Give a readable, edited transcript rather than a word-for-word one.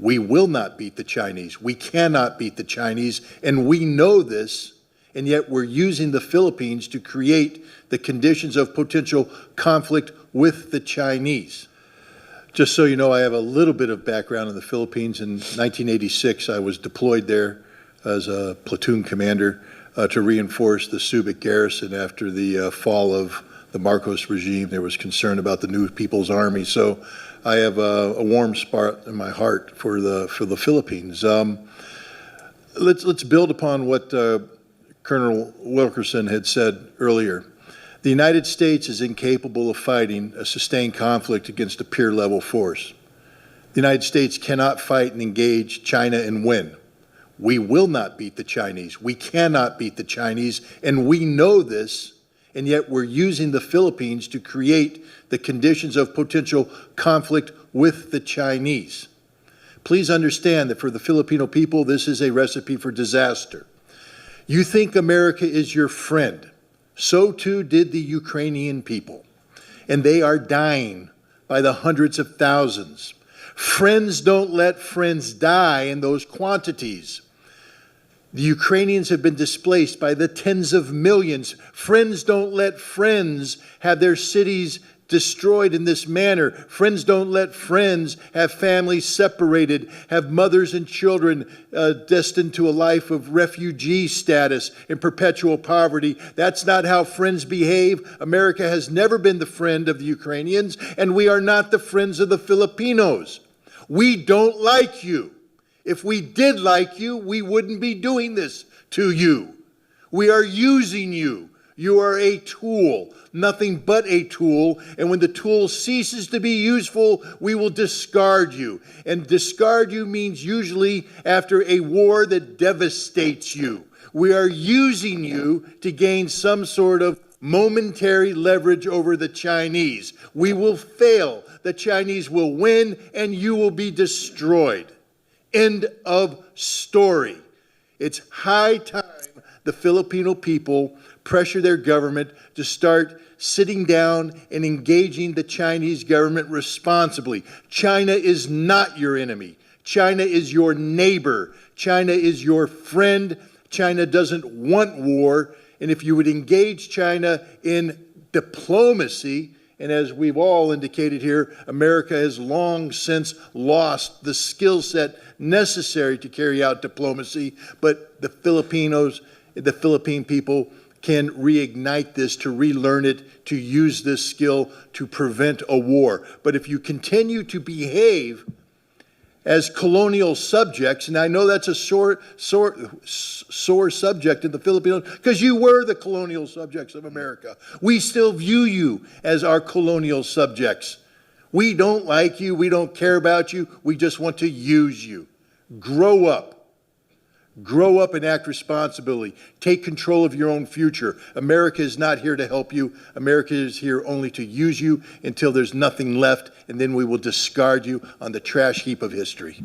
We will not beat the Chinese. We cannot beat the Chinese, and we know this, and yet we're using the Philippines to create the conditions of potential conflict with the Chinese. Just so you know, I have a little bit of background in the Philippines. In 1986, I was deployed there as a platoon commander to reinforce the Subic garrison after the fall of the Marcos regime. There was concern about the new People's Army. So I have a warm spot in my heart for the Philippines. Let's build upon what Colonel Wilkerson had said earlier. The United States is incapable of fighting a sustained conflict against a peer-level force. The United States cannot fight and engage China and win. We will not beat the Chinese. We cannot beat the Chinese, and we know this, and yet we're using the Philippines to create the conditions of potential conflict with the Chinese. Please understand that for the Filipino people, this is a recipe for disaster. You think America is your friend. So too did the Ukrainian people, and they are dying by the hundreds of thousands. Friends don't let friends die in those quantities. The Ukrainians have been displaced by the tens of millions. Friends don't let friends have their cities destroyed in this manner. Friends don't let friends have families separated, have mothers and children destined to a life of refugee status and perpetual poverty. That's not how friends behave. America has never been the friend of the Ukrainians, and we are not the friends of the Filipinos. We don't like you. If we did like you, we wouldn't be doing this to you. We are using you. You are a tool, nothing but a tool, and when the tool ceases to be useful, we will discard you. And discard you means usually after a war that devastates you. We are using you to gain some sort of momentary leverage over the Chinese. We will fail. The Chinese will win, and you will be destroyed. End of story. It's high time the Filipino people pressure their government to start sitting down and engaging the Chinese government responsibly. China is not your enemy. China is your neighbor. China is your friend. China doesn't want war. And if you would engage China in diplomacy, and as we've all indicated here, America has long since lost the skill set necessary to carry out diplomacy, but the Philippine people can reignite this, to relearn it, to use this skill to prevent a war. But if you continue to behave as colonial subjects, and I know that's a sore subject in the Philippines, because you were the colonial subjects of America. We still view you as our colonial subjects. We don't like you. We don't care about you. We just want to use you. Grow up. Grow up and act responsibly. Take control of your own future. America is not here to help you. America is here only to use you until there's nothing left, and then we will discard you on the trash heap of history.